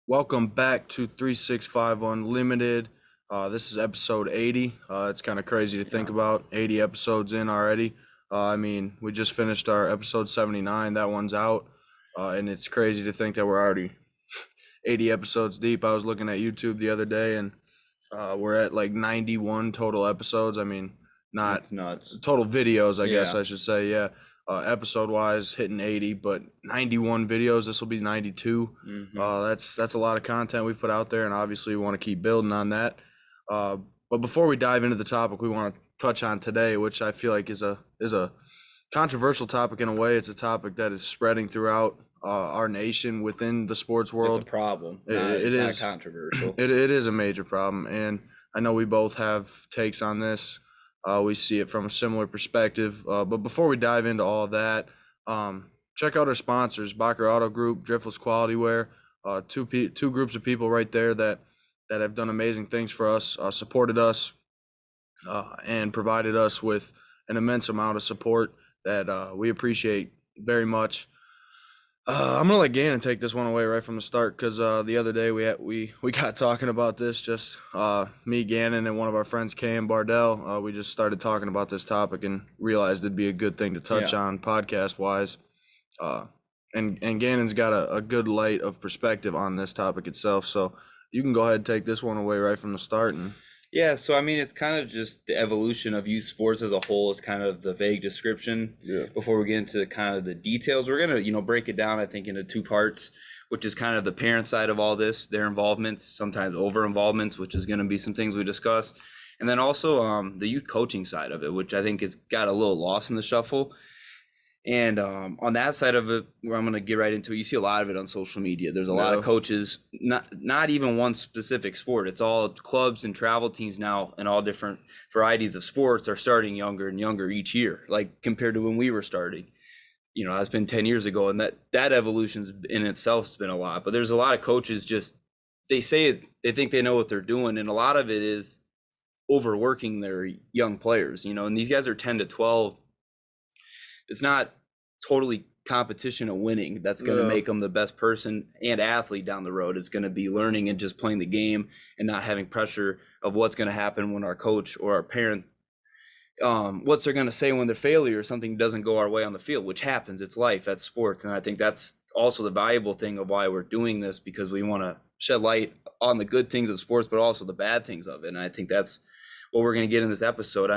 Welcome back to 365 Unlimited. This is episode 80. It's kind of crazy to think about 80 episodes in already. We just finished our episode 79. That one's out. And it's crazy to think that we're already 80 episodes deep. I was looking at YouTube the other day and we're at like 91 total episodes. Not That's nuts. total videos, I guess Yeah. I should say. Yeah. Episode wise, hitting 80, but 91 videos. This will be 92. That's a lot of content we've put out there, and obviously we want to keep building on that. But before we dive into the topic we want to touch on today, which I feel like is a controversial topic in a way. It's a topic that is spreading throughout our nation within the sports world. It's a problem. It's not controversial. It is a major problem, and I know we both have takes on this. We see it from a similar perspective. But before we dive into all that, check out our sponsors: Bocker Auto Group, Driftless Quality Wear. Two groups of people right there that have done amazing things for us, supported us, and provided us with an immense amount of support that we appreciate very much. I'm gonna let Gannon take this one away right from the start because the other day we got talking about this. Just me, Gannon, and one of our friends, Cam Bardell. We just started talking about this topic and realized it'd be a good thing to touch on podcast wise. And Gannon's got a good light of perspective on this topic itself. So you can go ahead and take this one away right from the start. And Yeah, so it's kind of just the evolution of youth sports as a whole is kind of the vague description. Yeah. Before we get into kind of the details, we're gonna, break it down, I think, into two parts, which is kind of the parent side of all this, their involvements, sometimes over involvements, which is gonna be some things we discuss. And then also the youth coaching side of it, which I think has got a little lost in the shuffle. And on that side of it, where I'm going to get right into it, you see a lot of it on social media. There's a lot of coaches, not even one specific sport. It's all clubs and travel teams now, and all different varieties of sports are starting younger and younger each year, like compared to when we were starting. That's been 10 years ago, and that evolution's in itself has been a lot. But there's a lot of coaches they say it, they think they know what they're doing, and a lot of it is overworking their young players. And these guys are 10 to 12. It's not totally competition of winning that's going to make them the best person and athlete down the road. It's going to be learning and just playing the game and not having pressure of what's going to happen when our coach or our parent, what's they're going to say when they're failure or something doesn't go our way on the field, which happens. It's life, that's sports. And I think that's also the valuable thing of why we're doing this, because we want to shed light on the good things of sports, but also the bad things of it. And I think that's what we're going to get in this episode.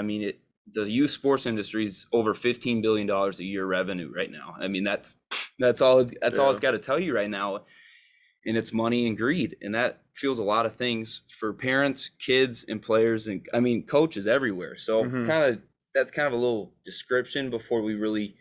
The youth sports industry is over $15 billion a year revenue right now. That's all it's got to tell you right now. And it's money and greed. And that fuels a lot of things for parents, kids, and players, and coaches everywhere. So that's kind of a little description before we really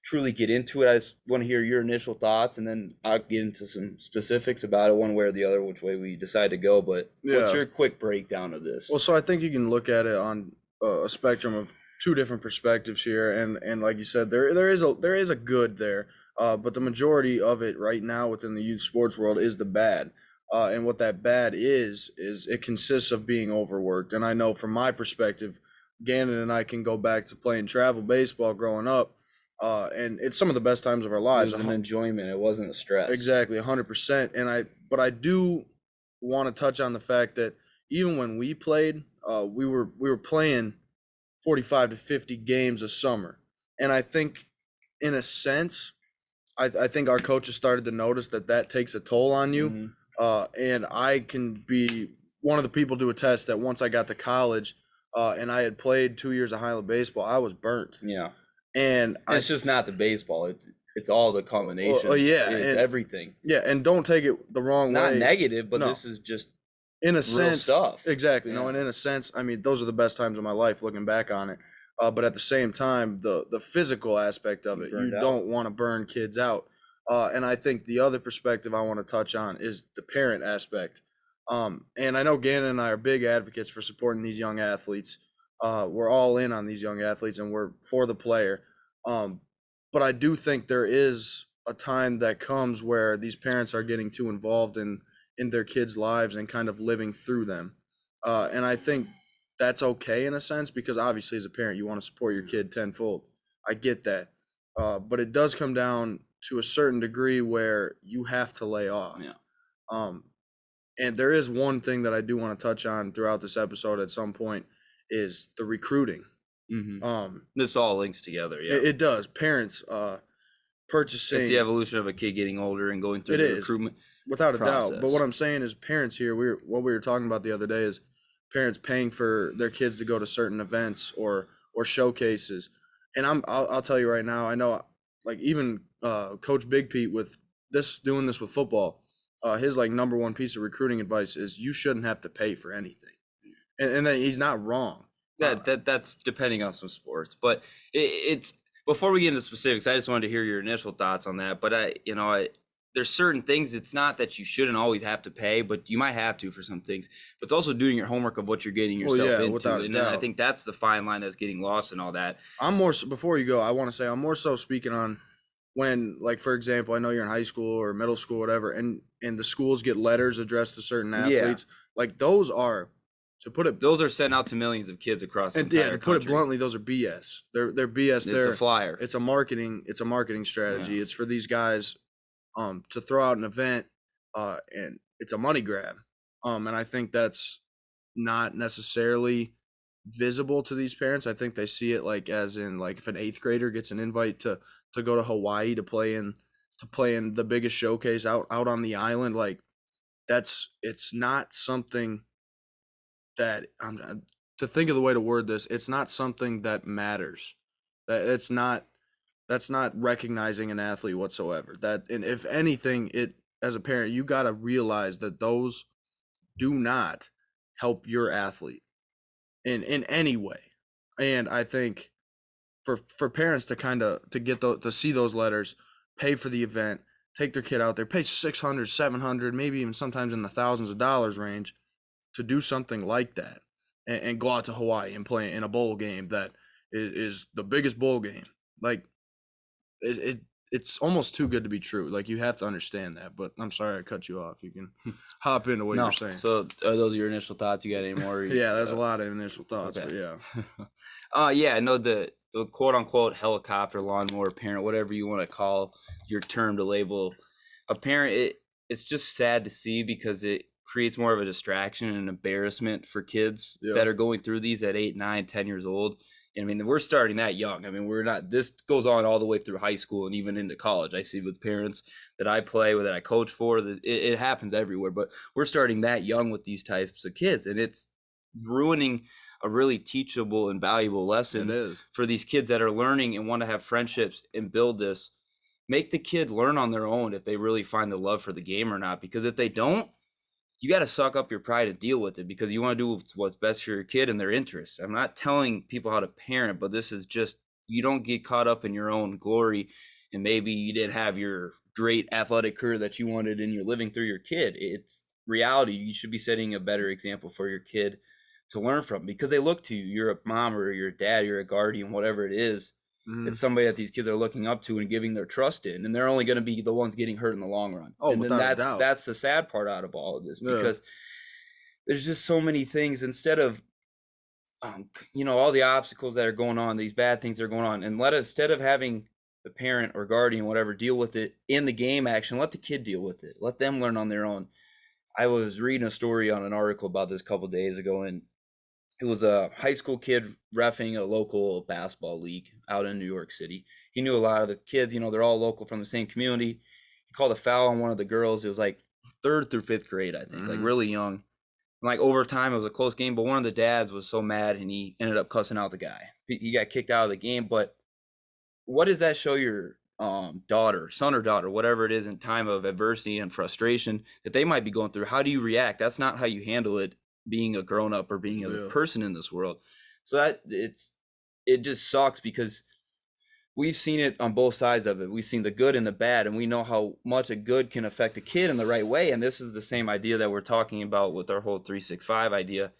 truly get into it. I just want to hear your initial thoughts, and then I'll get into some specifics about it, one way or the other, which way we decide to go. But what's your quick breakdown of this? Well, so I think you can look at it on a spectrum of two different perspectives here, and like you said, there is a good there, but the majority of it right now within the youth sports world is the bad, and what that bad is it consists of being overworked. And I know from my perspective, Gannon and I can go back to playing travel baseball growing up, and it's some of the best times of our lives. It was an enjoyment. It wasn't a stress. Exactly, 100%. But I do want to touch on the fact that even when we played, we were playing 45 to 50 games a summer. And I think in a sense, I think our coaches started to notice that takes a toll on you. And I can be one of the people to attest that once I got to college and I had played 2 years of high-level baseball, I was burnt. Yeah. And it's just not the baseball. It's all the combinations. It's everything. Yeah, and don't take it the wrong way. Not negative, but this is just in a sense stuff. Exactly. Yeah. No, and in a sense, those are the best times of my life looking back on it. But at the same time, the physical aspect of it, you don't want to burn kids out. And I think the other perspective I want to touch on is the parent aspect. And I know Gannon and I are big advocates for supporting these young athletes. We're all in on these young athletes, and we're for the player. But I do think there is a time that comes where these parents are getting too involved in their kids' lives and kind of living through them. And I think that's okay in a sense, because obviously as a parent, you want to support your kid tenfold. I get that. But it does come down to a certain degree where you have to lay off. Yeah. And there is one thing that I do want to touch on throughout this episode at some point is the recruiting. This all links together. Yeah, It does. Parents purchasing. it's the evolution of a kid getting older and going through It the is, recruitment without a doubt. But process. what I'm saying is parents here, what we were talking about the other day is parents paying for their kids to go to certain events or showcases. And I'll tell you right now, I know, like, even Coach Big Pete with doing this with football, his like number one piece of recruiting advice is you shouldn't have to pay for anything. And then he's not wrong. That's depending on some sports, but it's before we get into specifics, I just wanted to hear your initial thoughts on that. But there's certain things. It's not that you shouldn't always have to pay, but you might have to for some things. But it's also doing your homework of what you're getting yourself into, without a and doubt. I think that's the fine line that's getting lost and all that. I'm more before you go, I want to say I'm more so speaking on when, like, for example, I know you're in high school or middle school, whatever, and the schools get letters addressed to certain athletes. Like, those are, to put it, Those are sent out to millions of kids across the entire to put country. it bluntly, those are BS. They're BS. It's a flyer. It's a marketing strategy. Yeah. It's for these guys to throw out an event, and it's a money grab. And I think that's not necessarily visible to these parents. I think they see it like as in, like, if an 8th grader gets an invite to go to Hawaii to play in the biggest showcase out on the island, like, it's not something that to think of the way to word this, it's not something that matters. That's not recognizing an athlete whatsoever. And if anything, it, as a parent, you got to realize that those do not help your athlete in any way. And I think for parents to kind of to see those letters, pay for the event, take their kid out there, pay $600, $700, maybe even sometimes in the thousands of dollars range to do something like that, and go out to Hawaii and play in a bowl game that is the biggest bowl game. Like, it's almost too good to be true. Like, you have to understand that. But I'm sorry I cut you off. You can hop into what you're saying. So are those your initial thoughts? You got any more? Yeah, there's a lot of initial thoughts, okay. but yeah. Yeah, I know the quote unquote helicopter lawnmower parent, whatever you want to call your term to label a parent. It's just sad to see because it creates more of a distraction and an embarrassment for kids that are going through these at 8, 9, 10 years old. And I mean, we're starting that young. I mean, we're not, this goes on all the way through high school and even into college. I see with parents that I play with, that I coach for, that it happens everywhere, but we're starting that young with these types of kids, and it's ruining a really teachable and valuable lesson for these kids that are learning and want to have friendships and build this. Make the kid learn on their own if they really find the love for the game or not, because if they don't, you got to suck up your pride and deal with it, because you want to do what's best for your kid and their interests. I'm not telling people how to parent, but this is just, you don't get caught up in your own glory and maybe you didn't have your great athletic career that you wanted and you're living through your kid. It's reality. You should be setting a better example for your kid to learn from, because they look to you. You're a mom or you're a dad, you're a guardian, whatever it is. It's somebody that these kids are looking up to and giving their trust in, and they're only going to be the ones getting hurt in the long run. And then that's the sad part out of all of this, because there's just so many things, instead of all the obstacles that are going on, these bad things that are going on, and instead of having the parent or guardian, whatever, deal with it in the game action, let the kid deal with it. Let them learn on their own. I was reading a story on an article about this a couple of days ago, and it was a high school kid reffing a local basketball league out in New York City. He knew a lot of the kids, they're all local from the same community. He called a foul on one of the girls. It was like 3rd through 5th grade, I think, like really young. And like over time, it was a close game, but one of the dads was so mad and he ended up cussing out the guy. He got kicked out of the game. But what does that show your daughter, son or daughter, whatever it is, in time of adversity and frustration that they might be going through? How do you react? That's not how you handle it, being a grown-up or being a person in this world. So that it just sucks, because we've seen it on both sides of it. We've seen the good and the bad, and we know how much a good can affect a kid in the right way. And this is the same idea that we're talking about with our whole 365 idea,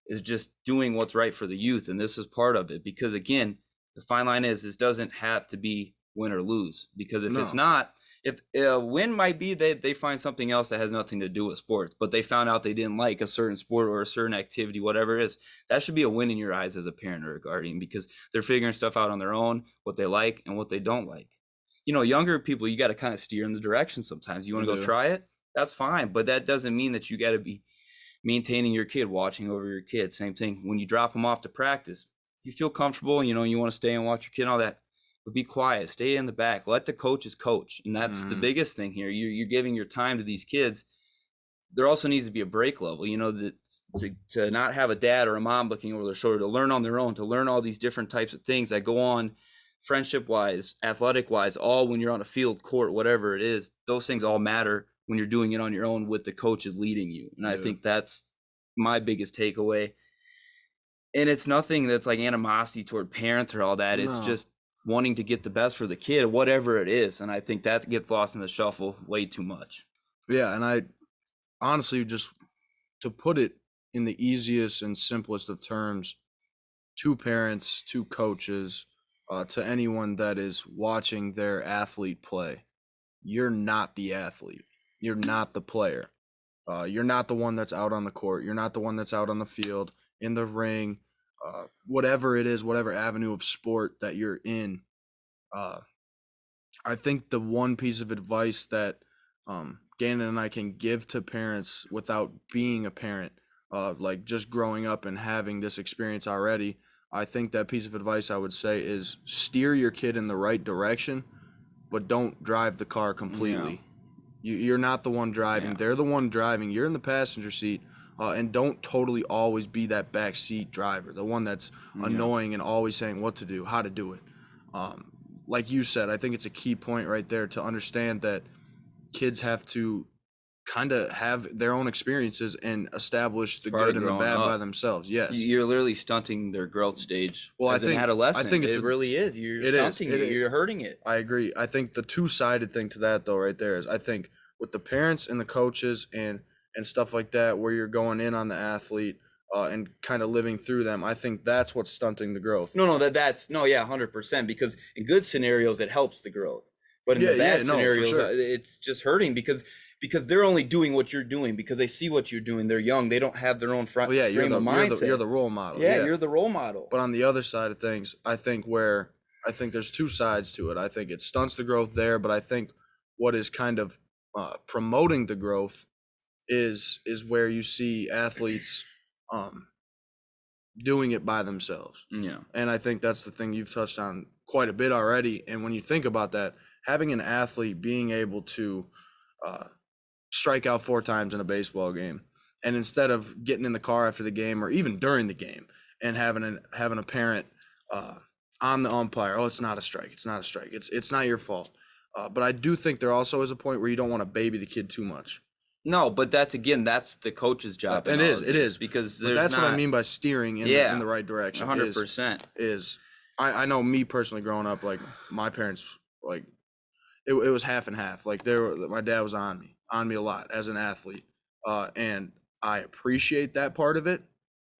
is just doing what's right for the youth. And this is part of it, because again, the fine line is this doesn't have to be win or lose, because if it's not, if a win might be they find something else that has nothing to do with sports, but they found out they didn't like a certain sport or a certain activity, whatever it is, that should be a win in your eyes as a parent or a guardian, because they're figuring stuff out on their own, what they like and what they don't like. Younger people, you got to kind of steer in the direction sometimes. You want to go try it? that's fine. But that doesn't mean that you got to be maintaining your kid, watching over your kid. Same thing when you drop them off to practice. If you feel comfortable, you want to stay and watch your kid and all that, but be quiet, stay in the back, let the coaches coach. And that's the biggest thing here. You're giving your time to these kids. There also needs to be a break level, to not have a dad or a mom looking over their shoulder, to learn on their own, to learn all these different types of things that go on friendship wise, athletic wise, all when you're on a field, court, whatever it is. Those things all matter when you're doing it on your own with the coaches leading you. And I think that's my biggest takeaway. And it's nothing that's like animosity toward parents or all that. It's just wanting to get the best for the kid, whatever it is. And I think that gets lost in the shuffle way too much. Yeah, and I honestly, just to put it in the easiest and simplest of terms, to parents, to coaches, to anyone that is watching their athlete play, you're not the athlete. You're not the player. You're not the one that's out on the court. You're not the one that's out on the field, in the ring, whatever it is, whatever avenue of sport that you're in. I think the one piece of advice that Gannon and I can give to parents without being a parent, like just growing up and having this experience already, I think that piece of advice I would say is steer your kid in the right direction, but don't drive the car completely. You're not the one driving. They're the one driving. You're in the passenger seat, and don't totally always be that backseat driver, the one that's annoying and always saying what to do, how to do it. Like you said, I think it's a key point right there to understand that kids have to kind of have their own experiences and establish the good and the bad by themselves. Yes, you're literally stunting their growth stage. Well, as an adolescent, I think it really is. You're stunting it. You're hurting it. I agree. I think the two-sided thing to that, though, right there is, I think with the parents and the coaches and stuff like that, where you're going in on the athlete and kind of living through them, I think that's what's stunting the growth. That's 100%, because in good scenarios it helps the growth, but in the bad scenarios it's just hurting because they're only doing what you're doing because they see what you're doing. They're young. They don't have their own frame of mindset. You're the role model. Yeah, you're the role model. But on the other side of things, I think there's two sides to it. I think it stunts the growth there, but I think what is kind of promoting the growth is where you see athletes doing it by themselves. Yeah. And I think that's the thing you've touched on quite a bit already. And when you think about that, having an athlete being able to strike out 4 times in a baseball game, and instead of getting in the car after the game or even during the game and having a parent on the umpire, oh, it's not a strike, it's not your fault. But I do think there also is a point where you don't want to baby the kid too much. No, but that's the coach's job. It is because that's what I mean by steering in the right direction. 100%. I know me personally growing up, like my parents, like it was half and half. Like my dad was on me a lot as an athlete, and I appreciate that part of it,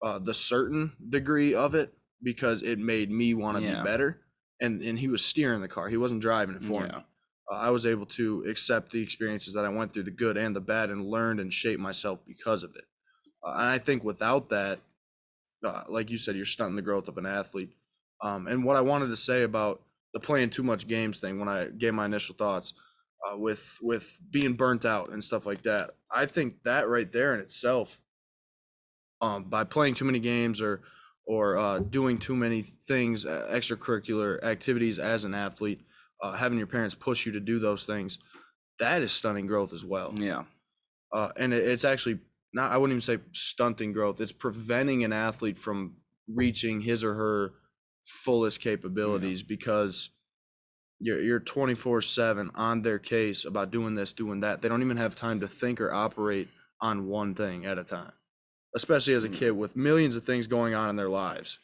the certain degree of it, because it made me want to be better. And he was steering the car; he wasn't driving it for me. I was able to accept the experiences that I went through, the good and the bad, and learned and shaped myself because of it. And I think without that, like you said, you're stunting the growth of an athlete. And what I wanted to say about the playing too much games thing, when I gave my initial thoughts, with being burnt out and stuff like that, I think that right there in itself, by playing too many games or doing too many things, extracurricular activities as an athlete, having your parents push you to do those things, that is stunting growth as well. Yeah. And it's actually not, I wouldn't even say stunting growth. It's preventing an athlete from reaching his or her fullest capabilities, because you're 24/7 on their case about doing this, doing that. They don't even have time to think or operate on one thing at a time, especially as a kid with millions of things going on in their lives.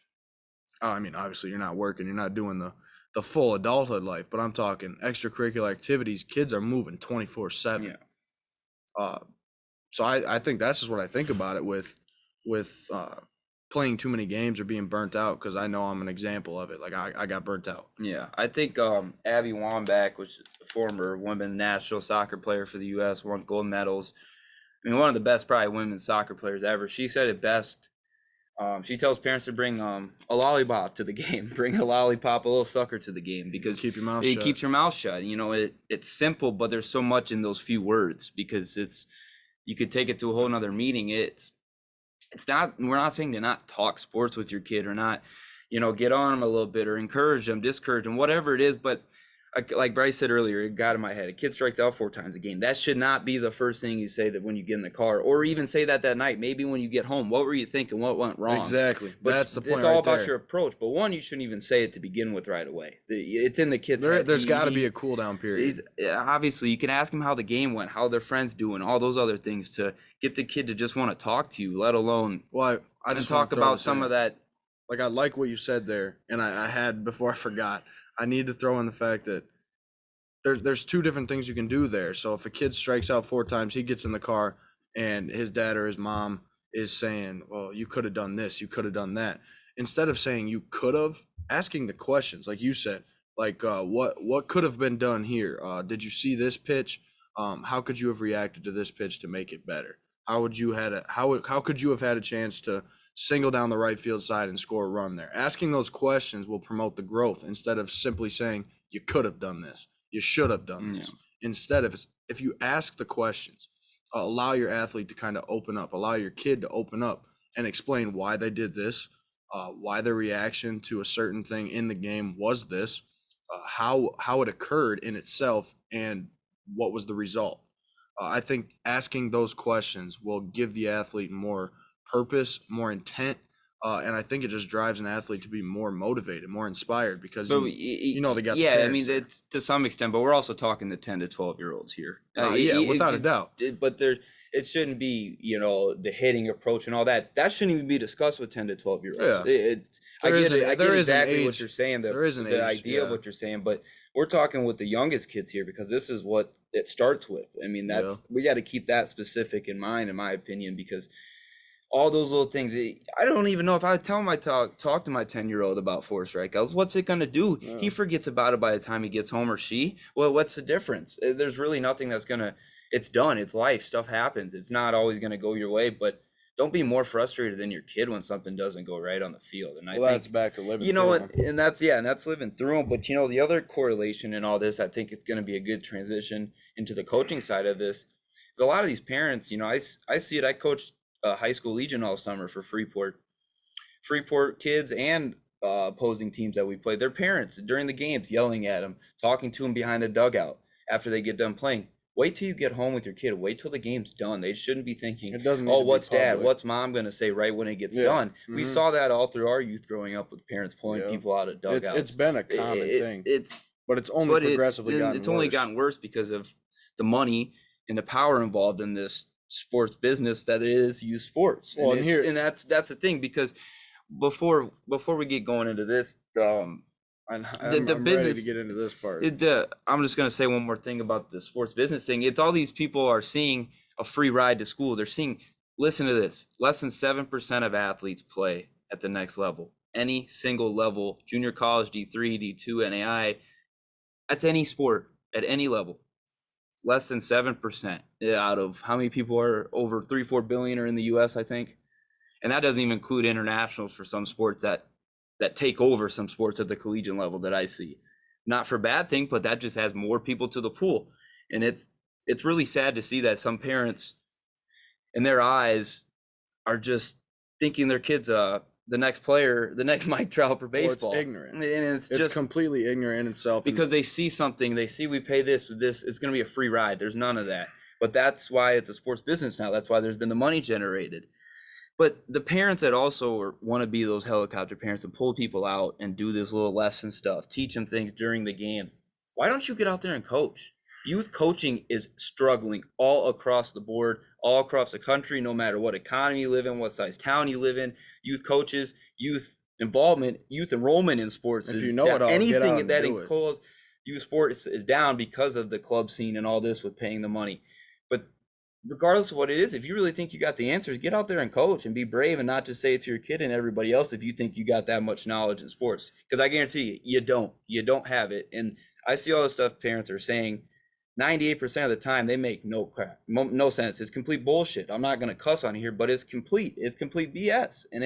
I mean, obviously you're not working, you're not doing the full adulthood life, but I'm talking extracurricular activities. Kids are moving 24/7. So I think that's just what I think about it with playing too many games or being burnt out, because I know I'm an example of it. Like I got burnt out. Yeah, I think Abby Wambach, which is a former women's national soccer player for the U.S., won gold medals. I mean, one of the best probably women's soccer players ever. She said it best She tells parents to bring a lollipop to the game, bring a lollipop, a little sucker to the game, because Keep your mouth it shut. keeps your mouth shut. You know, it's simple, but there's so much in those few words, because you could take it to a whole nother meaning. It's not, we're not saying to not talk sports with your kid or not, you know, get on them a little bit or encourage them, discourage them, whatever it is. But like Bryce said earlier, it got in my head. A kid strikes out 4 times a game. That should not be the first thing you say that when you get in the car, or even say that night. Maybe when you get home, what were you thinking? What went wrong? Exactly. But That's the point. it's all right about there. your approach. But one, you shouldn't even say it to begin with right away. It's in the kid's There, head. there's got to be a cool down period. Obviously, you can ask him how the game went, how their friends doing, all those other things to get the kid to just want to talk to you, let alone Well, I just talk about some of that. Like, I like what you said there, and I had, before I forgot, I need to throw in the fact that there's 2 different things you can do there. So if a kid strikes out 4 times, he gets in the car and his dad or his mom is saying, well, you could have done this, you could have done that. Instead of saying you could have, asking the questions, like you said, like what could have been done here? Did you see this pitch? How could you have reacted to this pitch to make it better? How could you have had a chance to single down the right field side and score a run there? Asking those questions will promote the growth, instead of simply saying you could have done this, you should have done this. Instead, if you ask the questions, allow your athlete to kind of open up, allow your kid to open up and explain why they did this, why their reaction to a certain thing in the game was this, how it occurred in itself, and what was the result. I think asking those questions will give the athlete more purpose, more intent, and I think it just drives an athlete to be more motivated, more inspired, because But you know they got the yeah, I parents mean, there. it's to some extent, but we're also talking the 10 to 12-year-olds here. Yeah, without a doubt. But it shouldn't be, you know, the hitting approach and all that. That shouldn't even be discussed with 10 to 12-year-olds. Yeah. I There is get it. a- I there get is an exactly what age- you're saying. there is an the age, idea of yeah. what you're saying, but we're talking with the youngest kids here, because this is what it starts with. I mean, we got to keep that specific in mind, in my opinion, because all those little things. I don't even know if I tell him I talk to my 10-year-old about 4 strikeouts. What's it gonna do? Yeah. He forgets about it by the time he gets home, or she. Well, what's the difference? There's really nothing that's gonna. It's done. It's life. Stuff happens. It's not always gonna go your way. But don't be more frustrated than your kid when something doesn't go right on the field. And I think That's back to living. you know through what, them. and that's living through them. But you know, the other correlation in all this, I think it's gonna be a good transition into the coaching side of this. Is a lot of these parents, you know, I see it. I coached high school legion all summer for Freeport kids and opposing teams that we played. Their parents during the games yelling at them, talking to them behind the dugout after they get done playing. Wait till you get home with your kid. Wait till the game's done. They shouldn't be thinking, It doesn't need oh, to be what's dad, public. what's mom going to say right when it gets Yeah. done. We Mhm. saw that all through our youth growing up, with parents pulling Yeah. people out of dugouts. It's been a common thing, but it's only progressively gotten it's only worse. gotten worse because of the money and the power involved in this sports business that is youth sports. Well, and that's the thing, because before we get going into this, I'm ready business- to get into this part. I'm just going to say one more thing about the sports business thing. It's all these people are seeing a free ride to school. They're seeing, listen to this, less than 7% of athletes play at the next level. Any single level, junior college, D3, D2, NAI, that's any sport at any level. Less than 7% out of how many people are over 3-4 billion are in the US, I think. And that doesn't even include internationals for some sports that take over some sports at the collegiate level that I see. Not for a bad thing, but that just has more people to the pool. And it's really sad to see that some parents in their eyes are just thinking their kid's the next player, the next Mike Trout for baseball. Well, it's ignorant. And it's just completely ignorant in itself. because they see something, they see we pay this with this, it's going to be a free ride. There's none of that. But that's why it's a sports business now. That's why there's been the money generated. But the parents that also want to be those helicopter parents and pull people out and do this little lesson stuff, teach them things during the game. Why don't you get out there and coach? Youth coaching is struggling all across the board, all across the country, no matter what economy you live in, what size town you live in. Youth coaches, youth involvement, youth enrollment in sports If is you know it all, get out anything and that do it. includes youth sports is down because of the club scene and all this with paying the money. But regardless of what it is, if you really think you got the answers, get out there and coach and be brave, and not just say it to your kid and everybody else if you think you got that much knowledge in sports. Because I guarantee you don't have it. And I see all the stuff parents are saying. 98% of the time they make no sense. It's complete bullshit. I'm not going to cuss on here, but it's complete BS. And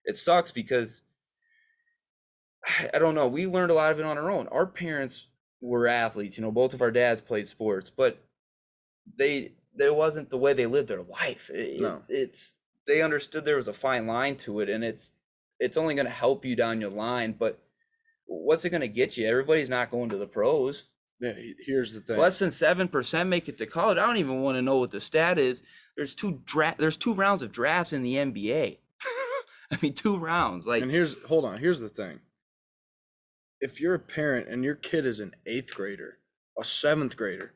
it sucks because I don't know. We learned a lot of it on our own. Our parents were athletes, both of our dads played sports, but there wasn't the way they lived their life. No. It's they understood there was a fine line to it, and it's only going to help you down your line, but what's it going to get you? Everybody's not going to the pros. Yeah, here's the thing. Less than 7% make it to college. I don't even want to know what the stat is. There's two rounds of drafts in the NBA. I mean, 2 rounds. And here's the thing. If you're a parent and your kid is an 8th grader, a 7th grader,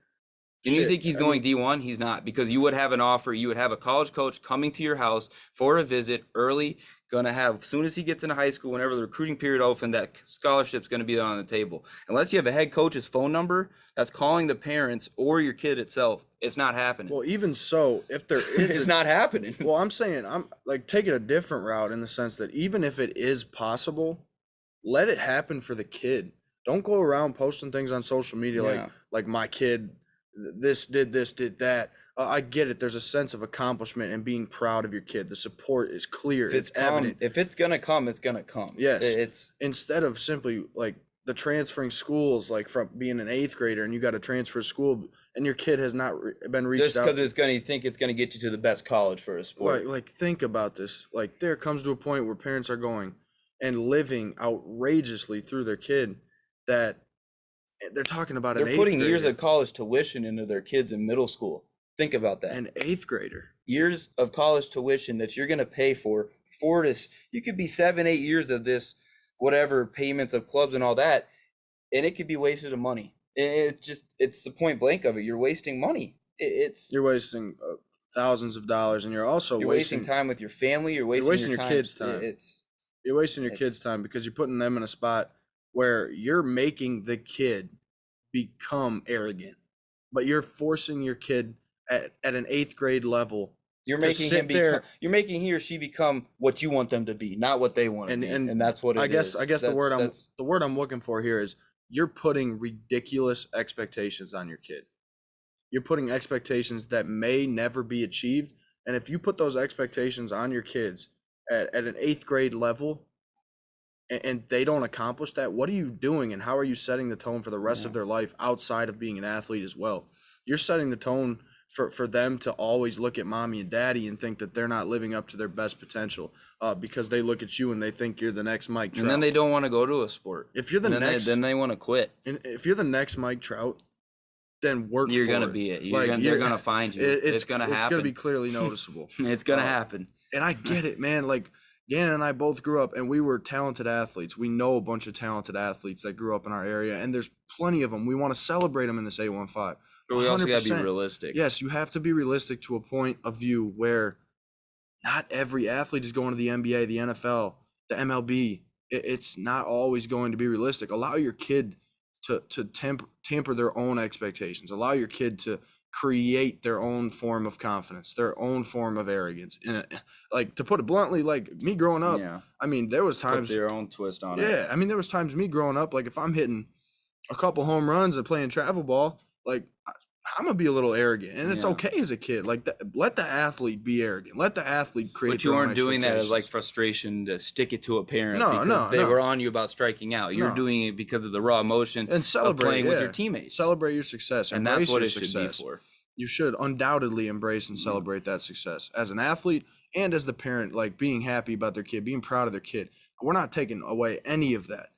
and you think he's going D1? He's not, because you would have an offer. You would have a college coach coming to your house for a visit early. Going to have, as soon as he gets into high school, whenever the recruiting period open, that scholarship's going to be on the table. Unless you have a head coach's phone number that's calling the parents or your kid itself, it's not happening. Well, even so, if there is, it's not happening. Well, I'm saying, I'm like taking a different route in the sense that even if it is possible, let it happen for the kid. Don't go around posting things on social media like my kid this did that. I get it. There's a sense of accomplishment and being proud of your kid. The support is clear. It's evident. If it's gonna come, it's gonna come. Yes. It's instead of simply like the transferring schools, like from being an 8th grader and you got to transfer school and your kid has not been reached just out. Just because you think it's gonna get you to the best college for a sport. Right. Like think about this. Like there comes to a point where parents are going and living outrageously through their kid that they're talking about. They're putting years of college tuition into their kids in middle school. Think about that. An 8th grader. Years of college tuition that you're going to pay for this. You could be 7-8 years of this, whatever payments of clubs and all that, and it could be wasted of money. It's the point blank of it. You're wasting money. You're wasting thousands of dollars, and you're wasting time with your family. You're wasting your kids' time. You're wasting your kids' time because you're putting them in a spot where you're making the kid become arrogant, but you're forcing your kid at an 8th grade level. You're making him become, you're making he or she become what you want them to be, not what they want to be. And that's what it is. I guess the word I'm looking for here is you're putting ridiculous expectations on your kid. You're putting expectations that may never be achieved. And if you put those expectations on your kids at an 8th grade level, and they don't accomplish that, what are you doing and how are you setting the tone for the rest of their life outside of being an athlete as well? You're setting the tone for them to always look at mommy and daddy and think that they're not living up to their best potential because they look at you and they think you're the next Mike Trout. And then they don't want to go to a sport. If you're then they want to quit. And if you're the next Mike Trout, then you're going to be it. They're going to find you. It's going to happen. It's going to be clearly noticeable. It's going to happen. And I get it, man. Like, Gannon and I both grew up and we were talented athletes. We know a bunch of talented athletes that grew up in our area, and there's plenty of them. We want to celebrate them in this 815. But we also got to be realistic. Yes, you have to be realistic to a point of view where not every athlete is going to the NBA, the NFL, the MLB. It's not always going to be realistic. Allow your kid to tamper their own expectations. Allow your kid to create their own form of confidence, their own form of arrogance. And like, to put it bluntly, like me growing up, I mean, there was times put their own twist on it. Yeah, I mean, there was times me growing up, like if I'm hitting a couple home runs and playing travel ball, like I'm gonna be a little arrogant, and it's okay as a kid. Like, let the athlete be arrogant. Let the athlete create. But you weren't doing that as like frustration to stick it to a parent because they were on you about striking out. You're doing it because of the raw emotion and celebrate of playing with your teammates. Celebrate your success, and that's what it should be for. You should undoubtedly embrace and celebrate that success as an athlete and as the parent, like being happy about their kid, being proud of their kid. We're not taking away any of that,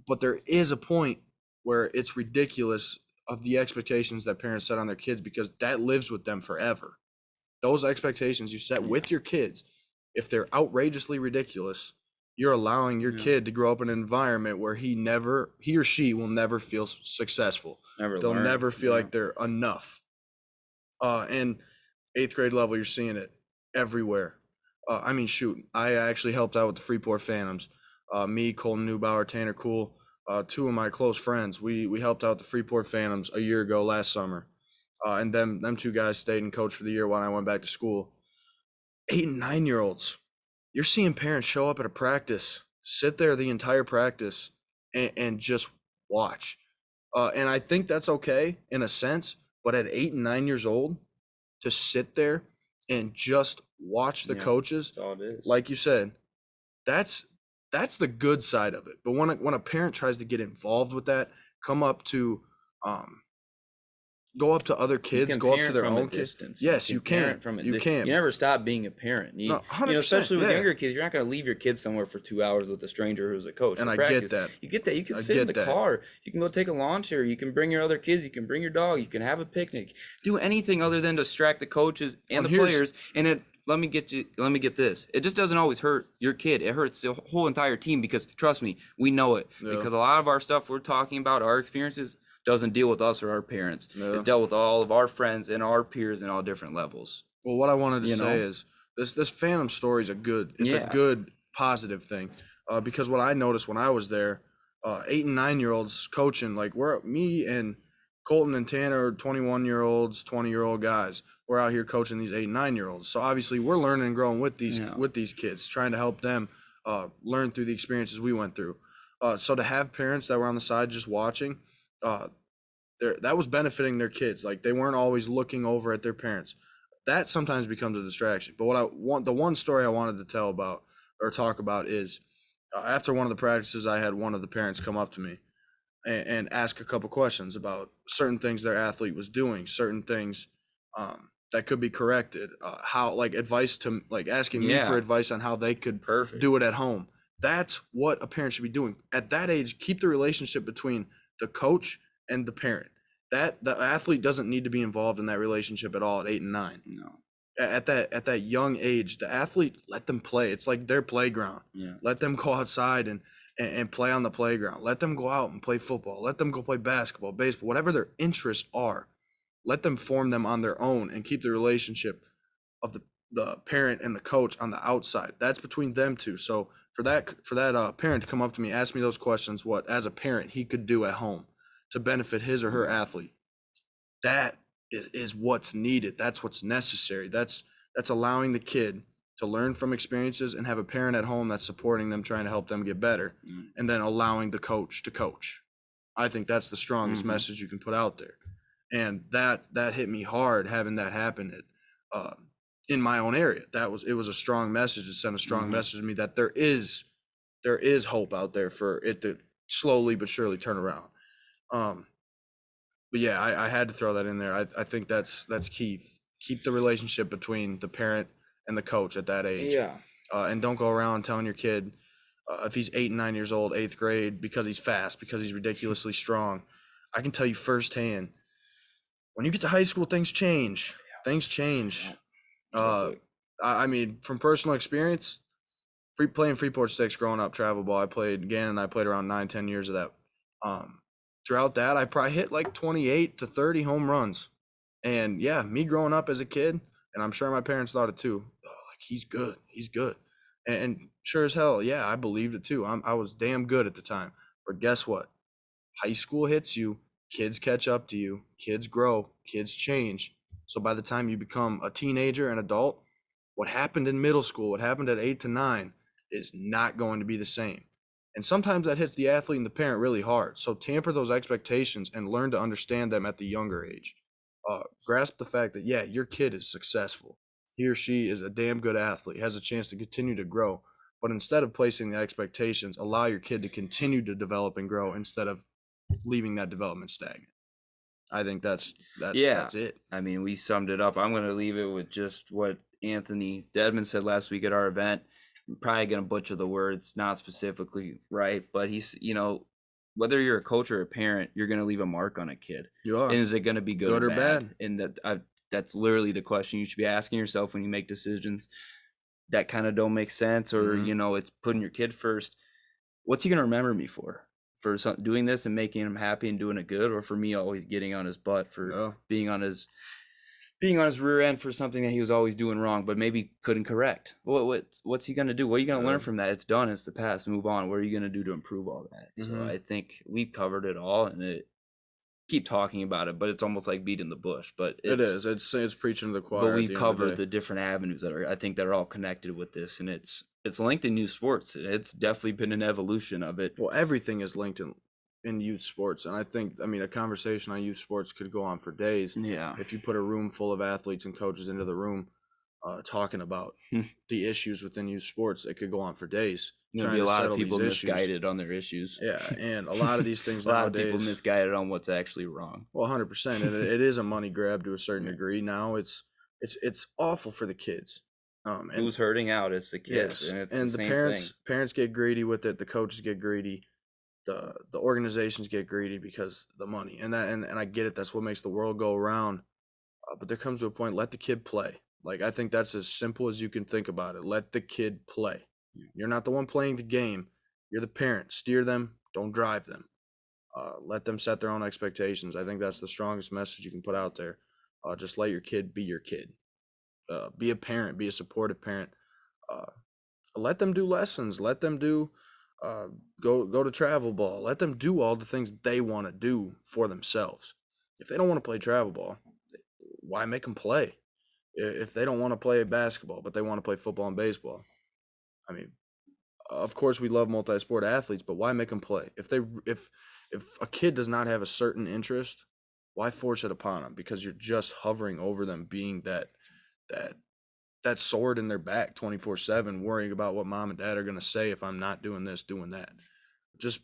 but there is a point where it's ridiculous of the expectations that parents set on their kids, because that lives with them forever. Those expectations you set with your kids, if they're outrageously ridiculous, you're allowing your kid to grow up in an environment where he or she will never feel successful. They'll never feel like they're enough. And 8th grade level, you're seeing it everywhere. I mean, shoot, I actually helped out with the Freeport Phantoms. Me, Colton Neubauer, Tanner Cool, 2 of my close friends. We helped out the Freeport Phantoms a year ago last summer. And them 2 guys stayed and coached for the year while I went back to school. 8 and 9-year-olds. You're seeing parents show up at a practice, sit there the entire practice, and just watch. And I think that's okay in a sense, but at 8 and 9 years old, to sit there and just watch the coaches, that's all it is. like you said, that's the good side of it. But when a parent tries to get involved with that, come up to go up to other kids, go up to their own kids. Yes, you can. You can. You never stop being a parent. No, 100%, especially with yeah. younger kids, you're not going to leave your kid somewhere for 2 hours with a stranger who's a coach. And for I practice. get that. You get that. You can I sit in get the that. car. You can go take a lawn chair. You can bring your other kids. You can bring your dog. You can have a picnic. Do anything other than distract the coaches and the players. And let me get this. It just doesn't always hurt your kid. It hurts the whole entire team because trust me, we know it. Yeah. Because a lot of our stuff we're talking about, our experiences, doesn't deal with us or our parents. Yeah. It's dealt with all of our friends and our peers in all different levels. Well, what I wanted to say is this Phantom story is a good positive thing, because what I noticed when I was there, 8 and 9-year-olds coaching, like me and Colton and Tanner, 21-year-olds, 20-year-old guys, we're out here coaching these 8 and 9-year-olds. So obviously we're learning and growing with these kids, trying to help them learn through the experiences we went through. So to have parents that were on the side just watching, that was benefiting their kids. Like they weren't always looking over at their parents. That sometimes becomes a distraction. But the one story I wanted to tell about or talk about is after one of the practices, I had one of the parents come up to me and ask a couple questions about certain things their athlete was doing, certain things that could be corrected, how like advice to like asking me for advice on how they could do it at home. That's what a parent should be doing at that age. Keep the relationship between the coach and the parent. That the athlete doesn't need to be involved in that relationship at all at 8 and 9. No. At that young age, the athlete, let them play. It's like their playground. Yeah. Let them go outside and play on the playground. Let them go out and play football. Let them go play basketball, baseball, whatever their interests are. Let them form them on their own and keep the relationship of the parent and the coach on the outside. That's between them two. So for that parent to come up to me, ask me those questions, what as a parent he could do at home to benefit his or her athlete, that is what's needed. That's what's necessary. That's allowing the kid to learn from experiences and have a parent at home that's supporting them, trying to help them get better, and then allowing the coach to coach. I think that's the strongest message you can put out there. And that hit me hard having that happen in my own area. It was a strong message. It sent a strong message to me that there is hope out there for it to slowly but surely turn around. But yeah, I had to throw that in there. I think that's key. Keep the relationship between the parent and the coach at that age. Yeah. And don't go around telling your kid if he's 8 and 9 years old, 8th grade, because he's fast, because he's ridiculously strong. I can tell you firsthand, when you get to high school, things change. Things change. I mean, from personal experience, playing Freeport Sticks growing up, travel ball, I played Gannon. I played around 9-10 years of that. Throughout that, I probably hit like 28 to 30 home runs. And yeah, me growing up as a kid, and I'm sure my parents thought it too. Oh, like he's good. And sure as hell, yeah, I believed it too. I was damn good at the time. But guess what? High school hits you, kids catch up to you, kids grow, kids change. So by the time you become a teenager and adult, what happened in middle school, what happened at 8 to 9 is not going to be the same. And sometimes that hits the athlete and the parent really hard. So tamper those expectations and learn to understand them at the younger age. Grasp the fact that, yeah, your kid is successful. He or she is a damn good athlete, has a chance to continue to grow. But instead of placing the expectations, allow your kid to continue to develop and grow instead of leaving that development stagnant. I think that's it. I mean, we summed it up. I'm going to leave it with just what Anthony Dedman said last week at our event. I'm probably going to butcher the words, not specifically right, but he's, whether you're a coach or a parent, you're going to leave a mark on a kid. You are. And is it going to be good or bad? And that's literally the question you should be asking yourself when you make decisions that kind of don't make sense, or, it's putting your kid first. What's he going to remember me for? For doing this and making him happy and doing it good, or for me always getting on his butt for being on his rear end for something that he was always doing wrong, but maybe couldn't correct? What's he going to do? What are you going to learn from that? It's done. It's the past. Move on. What are you going to do to improve all that? So I think we covered it all, and keep talking about it, but it's almost like beating the bush. But it's preaching to the choir. But we covered the different avenues that are all connected with this, and it's linked in youth sports. It's definitely been an evolution of it. Well, everything is linked in youth sports, and I mean a conversation on youth sports could go on for days. Yeah. If you put a room full of athletes and coaches into the room, talking about the issues within youth sports. It could go on for days. There'll be a lot of people misguided on their issues. Yeah, and a lot of these things a lot nowadays, of people misguided on what's actually wrong. Well, 100%, and it is a money grab to a certain degree. Now it's awful for the kids. And who's hurting out? It's the kids, yes, and it's and the same parents. thing. Parents get greedy with it. The coaches get greedy. The organizations get greedy because the money, and I get it. That's what makes the world go around. But there comes to a point. Let the kid play. Like, I think that's as simple as you can think about it. Let the kid play. You're not the one playing the game. You're the parent. Steer them. Don't drive them. Let them set their own expectations. I think that's the strongest message you can put out there. Just let your kid be your kid. Be a parent. Be a supportive parent. Let them do lessons. Let them do go to travel ball. Let them do all the things they want to do for themselves. If they don't want to play travel ball, why make them play? If they don't want to play basketball, but they want to play football and baseball, I mean, of course we love multi-sport athletes, but why make them play? If a kid does not have a certain interest, why force it upon them? Because you're just hovering over them, being that sword in their back 24/7, worrying about what mom and dad are going to say if I'm not doing this, doing that. Just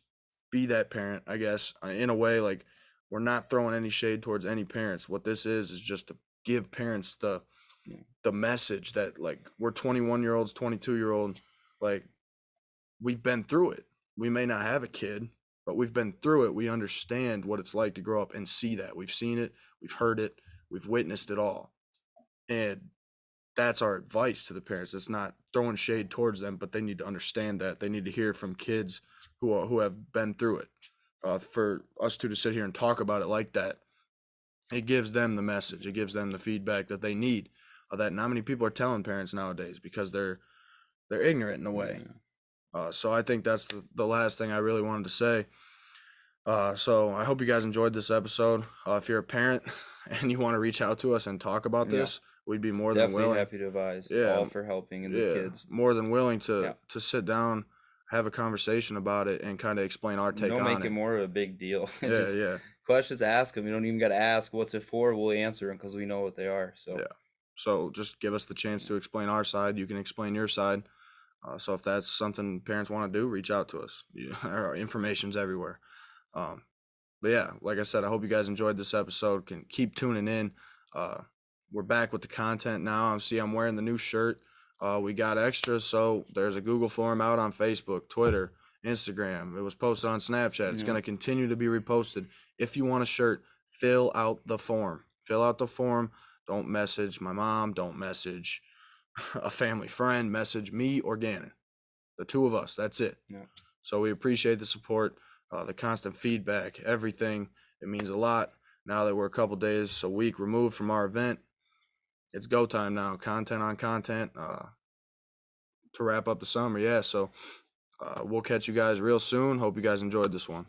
be that parent, I guess, in a way. Like, we're not throwing any shade towards any parents. What this is just to give parents the message that, like, we're 21-year-olds, 22-year-olds, like, we've been through it. We may not have a kid, but we've been through it. We understand what it's like to grow up and see that. We've seen it, we've heard it, we've witnessed it all. And that's our advice to the parents. It's not throwing shade towards them, but they need to understand that. They need to hear from kids who have been through it. For us two to sit here and talk about it like that, it gives them the message. It gives them the feedback that they need. That not many people are telling parents nowadays because they're ignorant in a way. So I think that's the last thing I really wanted to say. So I hope you guys enjoyed this episode. If you're a parent and you want to reach out to us and talk about this, we'd be more than willing. Happy to advise. All for helping and the kids. More than willing to sit down, have a conversation about it, and kind of explain our take on it. Don't make it more of a big deal. Yeah. Questions, ask them. You don't even got to ask what's it for. We'll answer them because we know what they are. So just give us the chance to explain our side. You can explain your side. So if that's something parents want to do, reach out to us. Our information's everywhere. But yeah, like I said, I hope you guys enjoyed this episode. Can keep tuning in. We're back with the content now. I'm wearing the new shirt. We got extras, so there's a Google form out on Facebook, Twitter, Instagram. It was posted on Snapchat. It's going to continue to be reposted. If you want a shirt, fill out the form. Don't message my mom. Don't message a family friend. Message me or Gannon. The two of us. That's it. Yeah. So we appreciate the support, the constant feedback, everything. It means a lot. Now that we're a couple days, a week removed from our event, it's go time now. Content on content to wrap up the summer. Yeah, so we'll catch you guys real soon. Hope you guys enjoyed this one.